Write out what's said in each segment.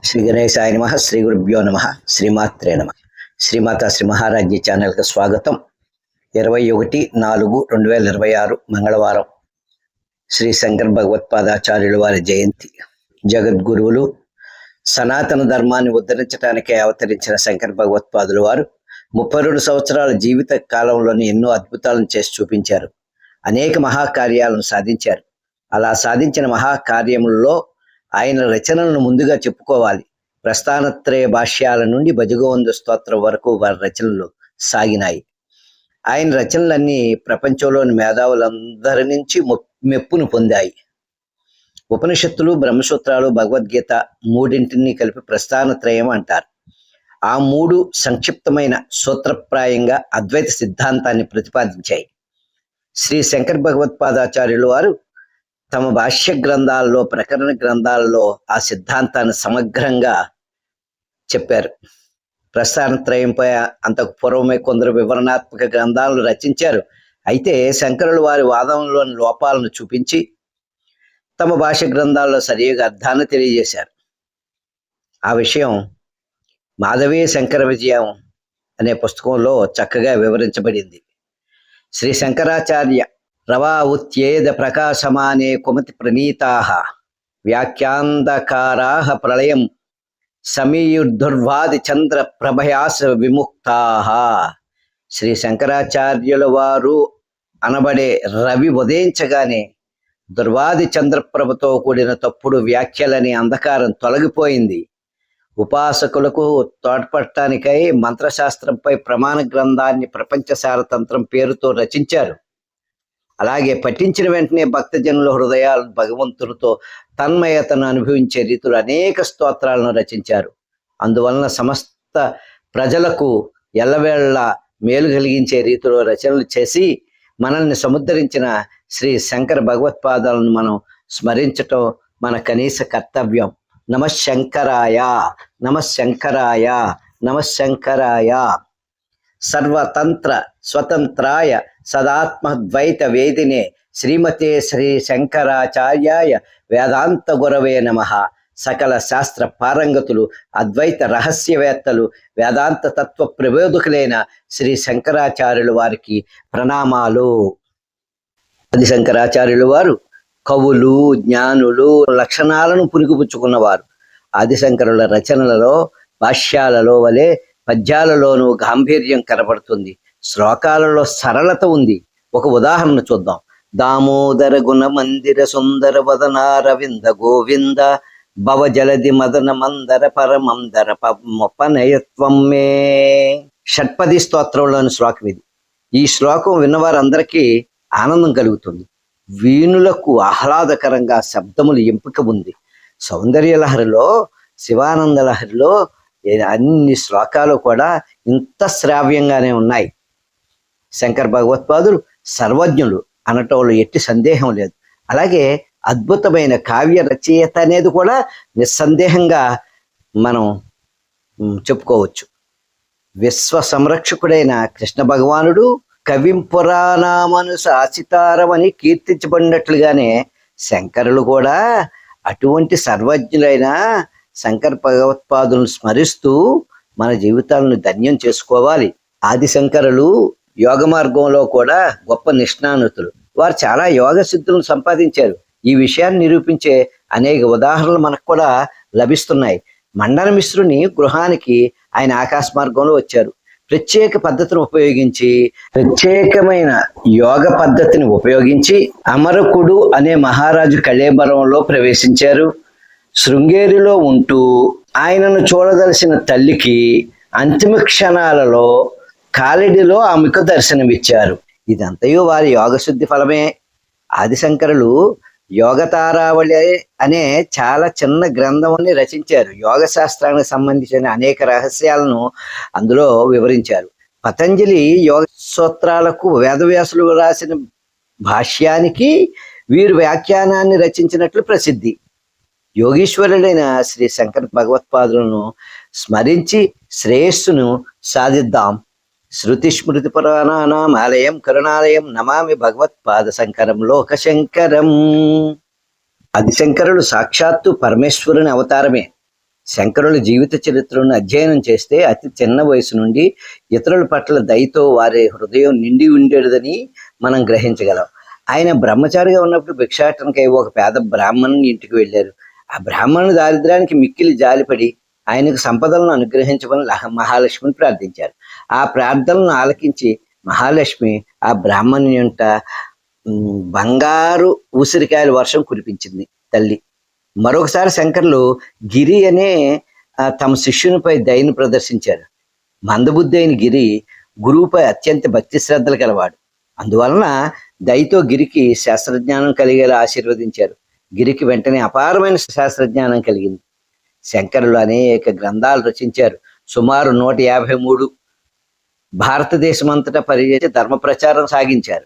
శ్రీ గణేశాయ నమ. శ్రీ గురుభ్యో నమ. శ్రీమాత్రే నమ. శ్రీమాత శ్రీ మహారాజ్య ఛానల్కి స్వాగతం. 21/4/2026 మంగళవారం. శ్రీ శంకర భగవత్పాదాచార్యుల వారి జయంతి. జగద్గురువులు, సనాతన ధర్మాన్ని ఉద్ధరించడానికే అవతరించిన శంకర భగవత్పాదుల వారు 32 సంవత్సరాల జీవిత కాలంలోని ఎన్నో అద్భుతాలను చేసి చూపించారు. అనేక మహాకార్యాలను సాధించారు. అలా సాధించిన మహాకార్యములలో ఆయన రచనలను ముందుగా చెప్పుకోవాలి. ప్రస్థానత్రయ భాష్యాల నుండి భజగోవింద స్తోత్రం వరకు వారి రచనలు సాగినాయి. ఆయన రచనలన్నీ ప్రపంచంలోని మేధావులందరి నుంచి మెప్పును పొందాయి. ఉపనిషత్తులు, బ్రహ్మసూత్రాలు, భగవద్గీత మూడింటిని కలిపి ప్రస్థానత్రయం అంటారు. ఆ మూడు సంక్షిప్తమైన సూత్రప్రాయంగా అద్వైత సిద్ధాంతాన్ని ప్రతిపాదించాయి. శ్రీ శంకర భగవత్పాదాచార్యులు వారు తమ భాష్య గ్రంథాల్లో, ప్రకరణ గ్రంథాల్లో ఆ సిద్ధాంతాన్ని సమగ్రంగా చెప్పారు. ప్రస్థానత్రయంపై అంతకు పూర్వమే కొందరు వివరణాత్మక గ్రంథాలను రచించారు. అయితే శంకరులు వారి వాదంలోని లోపాలను చూపించి తమ భాష్య గ్రంథాల్లో సరిగా అర్థాన్ని తెలియజేశారు. ఆ విషయం మాధవీయ శంకర విజయం అనే పుస్తకంలో చక్కగా వివరించబడింది. శ్రీ శంకరాచార్య రవా ఉత్యేద ప్రకాశమానే కుమతి ప్రణీతాః వ్యాఖ్యాంధకారాః ప్రళయం సమీయుర్ధుర్వాది చంద్ర ప్రభయాస విముక్తాః. శ్రీ శంకరాచార్యుల వారు అనబడే రవి ఉదయించగానే దుర్వాది చంద్రప్రభతో కూడిన తప్పుడు వ్యాఖ్యలని అంధకారం తొలగిపోయింది. ఉపాసకులకు తోడ్పడటానికై మంత్రశాస్త్రంపై ప్రమాణ గ్రంథాన్ని ప్రపంచ సారతంత్రం పేరుతో రచించారు. అలాగే పఠించిన వెంటనే భక్తజనుల హృదయాలు భగవంతుడితో తన్మయతను అనుభవించే రీతిలో అనేక స్తోత్రాలను రచించారు. అందువలన సమస్త ప్రజలకు ఎల్లవేళ మేలు కలిగించే రీతిలో రచనలు చేసి మనల్ని సముద్ధరించిన శ్రీ శంకర భగవత్పాదాలను మనం స్మరించటం మన కనీస కర్తవ్యం. నమఃశంకరాయ, నమఃశంకరాయ, నమఃశంకరాయ. సర్వతంత్ర స్వతంత్రాయ సదాత్మద్వైత వేదినే శ్రీమతే శ్రీ శంకరాచార్యాయ వేదాంత గురవే నమః. సకల శాస్త్ర పారంగతులు, అద్వైత రహస్యవేత్తలు, వేదాంత తత్వ ప్రబోధకులైన శ్రీ శంకరాచార్యుల వారికి ప్రణామాలు. ఆది శంకరాచార్యుల వారు కవులు, జ్ఞానులు లక్షణాలను పురిగిపుచ్చుకున్నవారు. ఆదిశంకరుల రచనలలో భాష్యాలలో వలె పద్యాలలోనూ గాంభీర్యం కనబడుతుంది. శ్లోకాలలో సరళత ఉంది. ఒక ఉదాహరణ చూద్దాం. దామోదర గుణ మందిర సుందర వదనారవింద గోవింద భవ జలది మదన మందర పరమందర పనయత్వం మే. షట్పది స్తోత్రంలోని శ్లోకం ఇది. ఈ శ్లోకం విన్నవారందరికీ ఆనందం కలుగుతుంది. వీణులకు ఆహ్లాదకరంగా శబ్దములు ఎంపిక ఉంది. సౌందర్యలహరిలో, శివానంద లహరిలో అన్ని శ్లోకాలు కూడా ఇంత శ్రావ్యంగానే ఉన్నాయి. శంకర భగవత్పాదులు సర్వజ్ఞులు అనటంలో ఎట్టి సందేహం లేదు. అలాగే అద్భుతమైన కావ్య రచయిత అనేది కూడా నిస్సందేహంగా మనం చెప్పుకోవచ్చు. విశ్వ సంరక్షకుడైన కృష్ణ భగవానుడు కవిం పురాణామను శాసితారమని కీర్తించబడినట్లుగానే శంకరులు కూడా అటువంటి సర్వజ్ఞులైన శంకర భగవత్పాదులను స్మరిస్తూ మన జీవితాలను ధన్యం చేసుకోవాలి. ఆదిశంకరులు యోగ మార్గంలో కూడా గొప్ప నిష్ణాతులు. వారు చాలా యోగ సిద్ధులను సంపాదించారు. ఈ విషయాన్ని నిరూపించే అనేక ఉదాహరణలు మనకు కూడా లభిస్తున్నాయి. మండన మిశ్రుని గృహానికి ఆయన ఆకాశ మార్గంలో వచ్చారు. ప్రత్యేక పద్ధతిని ఉపయోగించి, ప్రత్యేకమైన యోగ పద్ధతిని ఉపయోగించి అమరకుడు అనే మహారాజు కళేబరంలో ప్రవేశించారు. శృంగేరిలో ఉంటూ ఆయనను చూడదలసిన తల్లికి అంతిమ క్షణాలలో కాలిడిలో ఆమెకు దర్శనమిచ్చారు. ఇదంతయు వారి యోగశుద్ధి ఫలమే. ఆదిశంకరులు యోగతారావళి అనే చాలా చిన్న గ్రంథాన్ని రచించారు. యోగ శాస్త్రానికి సంబంధించిన అనేక రహస్యాలను అందులో వివరించారు. పతంజలి యోగ సూత్రాలకు వేదవ్యాసులు రాసిన భాష్యానికి వీరు వ్యాఖ్యానాన్ని రచించినట్లు ప్రసిద్ధి. యోగీశ్వరుడైన శ్రీ శంకర భగవత్పాదులను స్మరించి శ్రేయస్సును సాధిద్దాం. శృతి స్మృతి పురాణానాం ఆలయం కరుణాలయం నమామి భగవత్పాద శంకరం లోకశంకరం. ఆదిశంకరుడు సాక్షాత్తు పరమేశ్వరుని అవతారమే. శంకరుల జీవిత చరిత్రను అధ్యయనం చేస్తే అతి చిన్న వయసు నుండి ఇతరుల పట్ల దయతో వారి హృదయం నిండి ఉండేదని మనం గ్రహించగలం. ఆయన బ్రహ్మచారిగా ఉన్నప్పుడు భిక్షాటనకై ఒక పేద బ్రాహ్మణుని ఇంటికి వెళ్ళారు. ఆ బ్రాహ్మణుని దారిద్ర్యానికి మిక్కిలి జాలిపడి ఆయనకు సంపదలను అనుగ్రహించమని మహాలక్ష్మిని ప్రార్థించారు. ఆ ప్రార్థనలను ఆలకించి మహాలక్ష్మి ఆ బ్రాహ్మణుని యొక్క బంగారు ఉసిరికాయల వర్షం కురిపించింది తల్లి. మరొకసారి శంకర్లు గిరి అనే తమ శిష్యునిపై దయను ప్రదర్శించారు. మందబుద్ధి అయిన గిరి గురువుపై అత్యంత భక్తి శ్రద్ధలు కలవాడు. అందువలన దయతో గిరికి శాస్త్రజ్ఞానం కలిగేలా ఆశీర్వదించారు. గిరికి వెంటనే అపారమైన శాస్త్రజ్ఞానం కలిగింది. శంకరులు అనేక గ్రంథాలు రచించారు. సుమారు 153 భారతదేశమంతటా పర్యటించి ధర్మ ప్రచారం సాగించారు.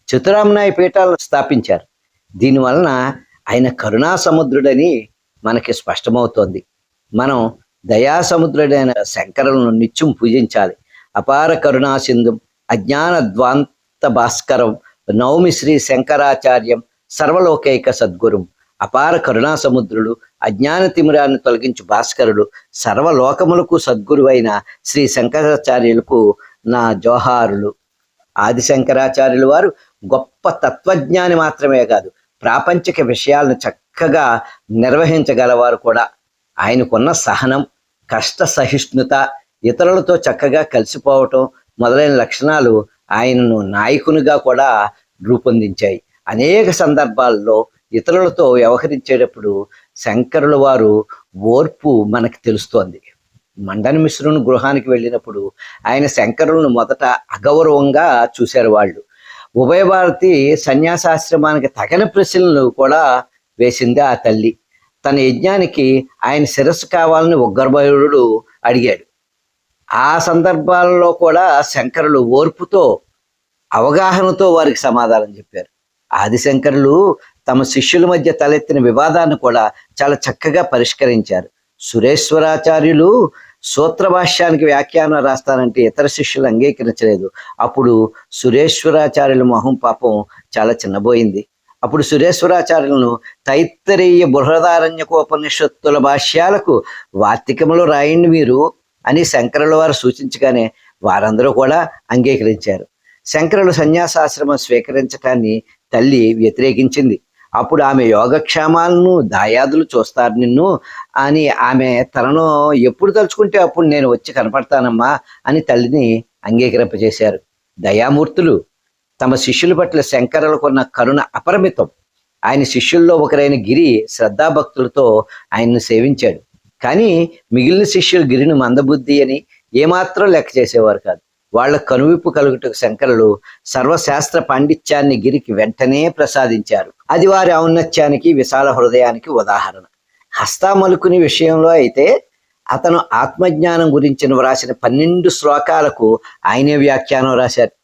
చతురామ్నాయ పీఠాలను స్థాపించారు. దీనివలన ఆయన కరుణా సముద్రుడని మనకి స్పష్టమవుతోంది. మనం దయాసముద్రుడైన శంకరులను నిత్యం పూజించాలి. అపార కరుణా సింధుం అజ్ఞాన ధ్వాంత భాస్కరం నౌమి శ్రీ శంకరాచార్యం సర్వలోకైక సద్గురుం. అపార కరుణా సముద్రుడు, అజ్ఞాన తిమిరాన్ని తొలగించు భాస్కరుడు, సర్వలోకములకు సద్గురు అయిన శ్రీ శంకరాచార్యులకు నా జోహారులు. ఆది శంకరాచార్యులు వారు గొప్ప తత్వజ్ఞాని మాత్రమే కాదు, ప్రాపంచిక విషయాలను చక్కగా నిర్వహించగలవారు కూడా. ఆయనకున్న సహనం, కష్ట సహిష్ణుత, ఇతరులతో చక్కగా కలిసిపోవటం మొదలైన లక్షణాలు ఆయనను నాయకునిగా కూడా రూపొందించాయి. అనేక సందర్భాల్లో ఇతరులతో వ్యవహరించేటప్పుడు శంకరుల వారు ఓర్పు మనకి తెలుస్తోంది. మండన మిశ్రుని గృహానికి వెళ్ళినప్పుడు ఆయన శంకరులను మొదట అగౌరవంగా చూశారు. వాళ్ళు ఉభయ భారతి సన్యాసాశ్రమానికి తగిన ప్రశ్నలు కూడా వేసింది ఆ తల్లి. తన యజ్ఞానికి ఆయన శిరస్సు కావాలని ఉగ్రభయుడు అడిగాడు. ఆ సందర్భాల్లో కూడా శంకరులు ఓర్పుతో, అవగాహనతో వారికి సమాధానం చెప్పారు. ఆదిశంకరులు తమ శిష్యుల మధ్య తలెత్తిన వివాదాన్ని కూడా చాలా చక్కగా పరిష్కరించారు. సురేశ్వరాచార్యులు సూత్రభాష్యానికి వ్యాఖ్యానం రాస్తానంటే ఇతర శిష్యులు అంగీకరించలేదు. అప్పుడు సురేశ్వరాచార్యుల మొహం పాపం చాలా చిన్నబోయింది. అప్పుడు సురేశ్వరాచార్యులను తైత్తరీయ బృహదారణ్యకోపనిషత్తుల భాష్యాలకు వార్తికములో రాయండి మీరు అని శంకరుల వారు సూచించగానే వారందరూ కూడా అంగీకరించారు. శంకరులు సన్యాసాశ్రమం స్వీకరించటాన్ని తల్లి వ్యతిరేకించింది. అప్పుడు ఆమె యోగక్షేమాలను దాయాదులు చూస్తారు నిన్ను అని ఆమె తనను ఎప్పుడు తలుచుకుంటే అప్పుడు నేను వచ్చి కనపడతానమ్మా అని తల్లిని అంగీకరింపజేశారు. దయామూర్తులు. తమ శిష్యుల పట్ల శంకరులకున్న కరుణ అపరిమితం. ఆయన శిష్యుల్లో ఒకరైన గిరి శ్రద్ధాభక్తులతో ఆయన్ను సేవించాడు. కానీ మిగిలిన శిష్యులు గిరిని మందబుద్ధి అని ఏమాత్రం లెక్క చేసేవారు కాదు. వాళ్ళ కనువిప్పు కలుగుటకు శంకరులు సర్వశాస్త్ర పాండిత్యాన్ని గిరికి వెంటనే ప్రసాదించారు. అది వారి ఔన్నత్యానికి, విశాల హృదయానికి ఉదాహరణ. హస్తామలుకుని విషయంలో అయితే అతను ఆత్మజ్ఞానం గురించి వ్రాసిన 12 శ్లోకాలకు ఆయనే వ్యాఖ్యానం రాశారు.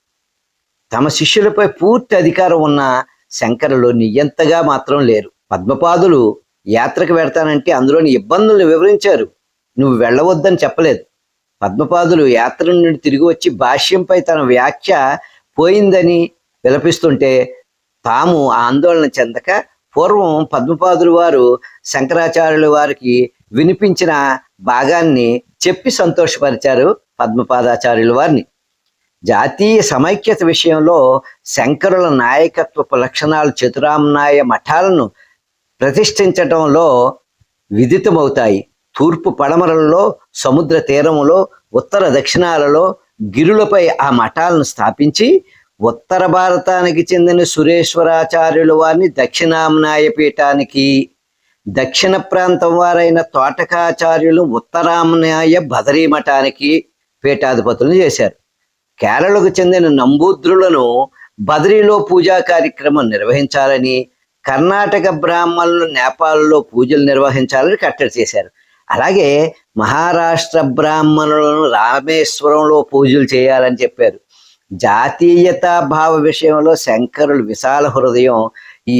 తమ శిష్యులపై పూర్తి అధికారం ఉన్న శంకరులు నియంతగా మాత్రం లేరు. పద్మపాదులు యాత్రకు వెడతానంటే అందులోని ఇబ్బందులను వివరించారు. నువ్వు వెళ్ళవద్దని చెప్పలేదు. పద్మపాదులు యాత్ర నుండి తిరిగి వచ్చి భాష్యంపై తన వ్యాఖ్య పోయిందని విలపిస్తుంటే తాము ఆందోళన చెందక పూర్వం పద్మపాదులు వారు శంకరాచార్యుల వారికి వినిపించిన భాగాన్ని చెప్పి సంతోషపరిచారు పద్మపాదాచార్యుల వారిని. జాతీయ సమైక్యత విషయంలో శంకరుల నాయకత్వపు లక్షణాలు చతురామ్నాయ మఠాలను ప్రతిష్ఠించటంలో విదితమవుతాయి. తూర్పు పడమరలలో, సముద్ర తీరములో, ఉత్తర దక్షిణాలలో గిరులపై ఆ మఠాలను స్థాపించి ఉత్తర భారతానికి చెందిన సురేశ్వరాచార్యుల వారిని దక్షిణామ్నాయ పీఠానికి, దక్షిణ ప్రాంతం వారైన తోటకాచార్యులు ఉత్తరామ్నాయ బదరీ మఠానికి పీఠాధిపతులను చేశారు. కేరళకు చెందిన నంబూద్రులను బదరీలో పూజా కార్యక్రమం నిర్వహించాలని, కర్ణాటక బ్రాహ్మణులు నేపాల్లో పూజలు నిర్వహించాలని కట్టడి చేశారు. అలాగే మహారాష్ట్ర బ్రాహ్మణులను రామేశ్వరంలో పూజలు చేయాలని చెప్పారు. జాతీయతా భావ విషయంలో శంకరులు విశాల హృదయం ఈ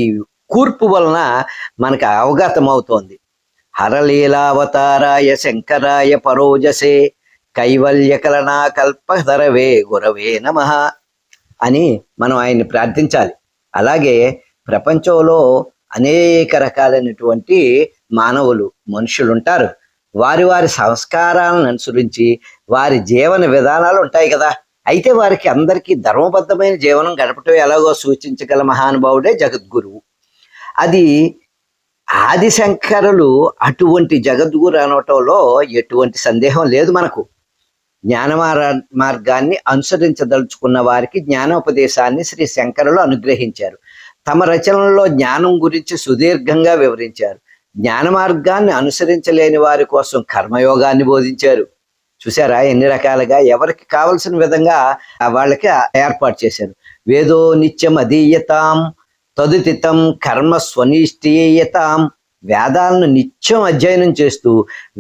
కూర్పు వలన మనకు అవగతమవుతోంది. హరలీలావతారాయ శంకరాయ పరోజసే కైవల్యకలనా కల్పధరవే గురవే నమః అని మనం ఆయన్ని ప్రార్థించాలి. అలాగే ప్రపంచంలో అనేక రకాలైనటువంటి మనుషులు ఉంటారు. వారి వారి సంస్కారాలను అనుసరించి వారి జీవన విధానాలు ఉంటాయి కదా. అయితే వారికి అందరికీ ధర్మబద్ధమైన జీవనం గడపటం ఎలాగో సూచించగల మహానుభావుడే జగద్గురువు. అది ఆదిశంకరులు అటువంటి జగద్గురు అనటంలో ఎటువంటి సందేహం లేదు మనకు. జ్ఞాన మార్గాన్ని అనుసరించదలుచుకున్న వారికి జ్ఞానోపదేశాన్ని శ్రీ శంకరులు అనుగ్రహించారు. తమ రచనల్లో జ్ఞానం గురించి సుదీర్ఘంగా వివరించారు. జ్ఞాన మార్గాన్ని అనుసరించలేని వారి కోసం కర్మయోగాన్ని బోధించారు. చూసారా ఎన్ని రకాలుగా ఎవరికి కావలసిన విధంగా వాళ్ళకి ఏర్పాటు చేశారు. వేదో నిత్యం అధీయతాం తదుతితం కర్మ స్వనిష్ఠీయతాం. వేదాలను నిత్యం అధ్యయనం చేస్తూ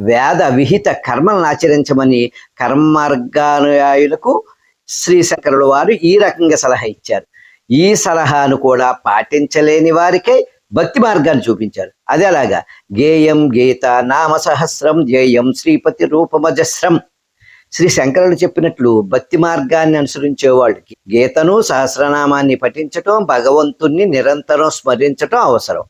వేద విహిత కర్మలను ఆచరించమని కర్మ మార్గానుయాయులకు శ్రీ శంకరుల వారు ఈ రకంగా సలహా ఇచ్చారు. ఈ సలహాను కూడా పాటించలేని వారికే భక్తి మార్గాన్ని చూపించారు. అది అలాగా గేయం గీత నామ సహస్రం జేయం శ్రీపతి రూపమజస్రం. శ్రీ శంకరులు చెప్పినట్లు భక్తి మార్గాన్ని అనుసరించే వాళ్ళకి గీతను సహస్రనామాన్ని పఠించటం, భగవంతుణ్ణి నిరంతరం స్మరించటం అవసరం.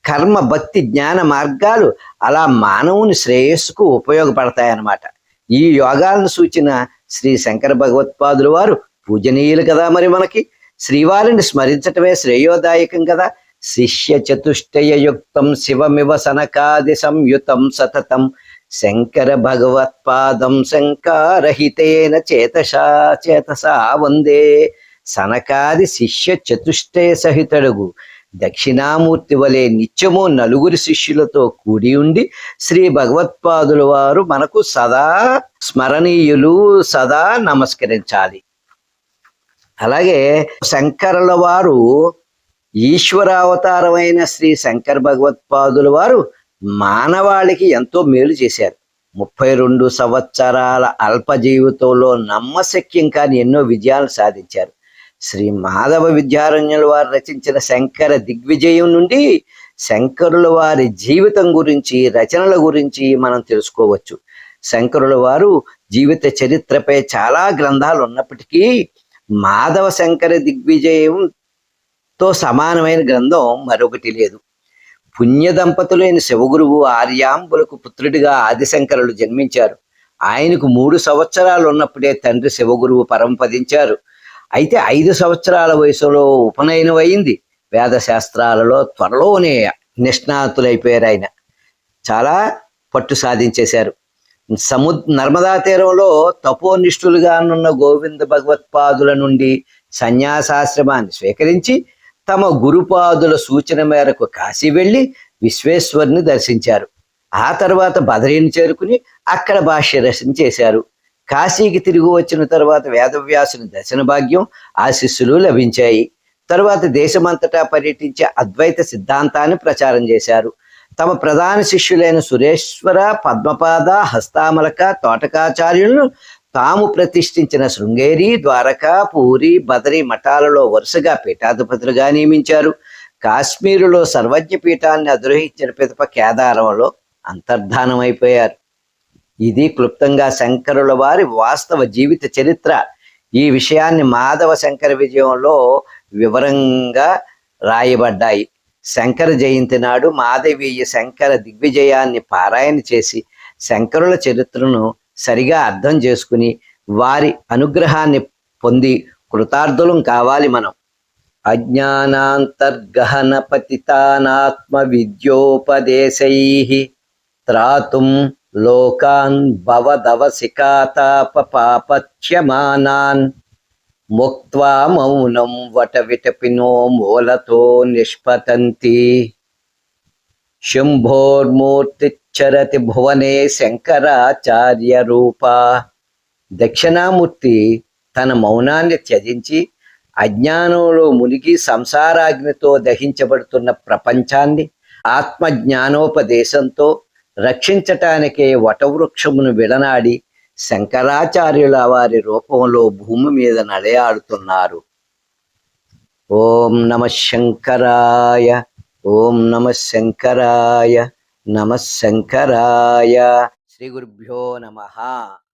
కర్మ భక్తి జ్ఞాన మార్గాలు అలా మానవుని శ్రేయస్సుకు ఉపయోగపడతాయన్నమాట. ఈ యోగాలను సూచిన శ్రీ శంకర భగవత్పాదులు వారు పూజనీయులు కదా. మరి మనకి శ్రీవారిని స్మరించటమే శ్రేయోదాయకం కదా. శిష్య చతుష్టయయుక్తం శివమివ సనకాది సంయుతం సతతం శంకర భగవత్పాదం శంకారహితేన చేతసా వందే. సనకాది శిష్య చతుష్టయ సహితడుగు దక్షిణామూర్తి వలె నిత్యము నలుగురి శిష్యులతో కూడి ఉండి శ్రీ భగవత్పాదుల వారు మనకు సదా స్మరణీయులు, సదా నమస్కరించాలి. అలాగే శంకరుల వారు ఈశ్వరావతారమైన శ్రీ శంకర భగవత్పాదుల వారు మానవాళికి ఎంతో మేలు చేశారు. 32 సంవత్సరాల అల్ప జీవితంలో నమ్మశక్యం కాని ఎన్నో విజయాలు సాధించారు. శ్రీ మాధవ విద్యారణ్యుల వారు రచించిన శంకర దిగ్విజయం నుండి శంకరుల వారి జీవితం గురించి, రచనల గురించి మనం తెలుసుకోవచ్చు. శంకరుల వారు జీవిత చరిత్రపై చాలా గ్రంథాలు ఉన్నప్పటికీ మాధవ శంకర దిగ్విజయంతో సమానమైన గ్రంథం మరొకటి లేదు. పుణ్య దంపతులైన శివగురువు ఆర్యాంబులకు పుత్రుడిగా ఆదిశంకరులు జన్మించారు. ఆయనకు 3 సంవత్సరాలు ఉన్నప్పుడే తండ్రి శివగురువు పరమపదించారు. అయితే 5 సంవత్సరాల వయసులో ఉపనయనం అయింది. వేద శాస్త్రాలలో త్వరలోనే నిష్ణాతులైపోయారు. ఆయన చాలా పట్టు సాధించేశారు. నర్మదా తీరంలో తపోనిష్ఠులుగానున్న గోవింద భగవత్పాదుల నుండి సన్యాసాశ్రమాన్ని స్వీకరించి తమ గురుపాదుల సూచన మేరకు కాశీ వెళ్ళి విశ్వేశ్వరుని దర్శించారు. ఆ తర్వాత బదరీని చేరుకుని అక్కడ భాష్య రచన చేశారు. కాశీకి తిరిగి వచ్చిన తర్వాత వేదవ్యాసుని దర్శన భాగ్యం, ఆశీస్సులు లభించాయి. తరువాత దేశమంతటా పర్యటించి అద్వైత సిద్ధాంతాన్ని ప్రచారం చేశారు. తమ ప్రధాన శిష్యులైన సురేశ్వర, పద్మపాద, హస్తామలక, తోటకాచార్యులను తాము ప్రతిష్ఠించిన శృంగేరి, ద్వారకా, పూరి, బదరి మఠాలలో వరుసగా పీఠాధిపతులుగా నియమించారు. కాశ్మీరులో సర్వజ్ఞ పీఠాన్ని అధిరోహించిన పిదప కేదారంలో అంతర్ధానమైపోయారు. ఇది క్లుప్తంగా శంకరుల వారి వాస్తవ జీవిత చరిత్ర. ఈ విషయాన్ని మాధవ శంకర విజయంలో వివరంగా రాయబడ్డాయి. శంకర జయంతి నాడు మాధవీయ శంకర దిగ్విజయాన్ని పారాయణ చేసి శంకరుల చరిత్రను సరిగా అర్థం చేసుకుని వారి అనుగ్రహాన్ని పొంది కృతార్థులం కావాలి మనం. అజ్ఞానాంతర్గహన పతితానాత్మ విద్యోపదేశైః త్రాతుం లోకాన్ భవదవసికాతాపపాపచ్యమానాన్ ముక్త్వా మౌనం వట విటపినో మూలతో నిష్పతంతి. శంభోర్మూర్తిచ్చరతి భువనే శంకరాచార్య రూప. దక్షిణామూర్తి తన మౌనాన్ని త్యజించి అజ్ఞానంలో మునిగి సంసారాగ్నితో దహించబడుతున్న ప్రపంచాన్ని ఆత్మజ్ఞానోపదేశంతో రక్షించటానికే వటవృక్షమును విడనాడి శంకరాచార్యుల వారి రూపంలో భూమి మీద నడయాడుతున్నారు. ఓం నమ శంకరాయ, ఓం నమ శంకరాయ, నమ శంకరాయ. శ్రీ గురుభ్యో నమః.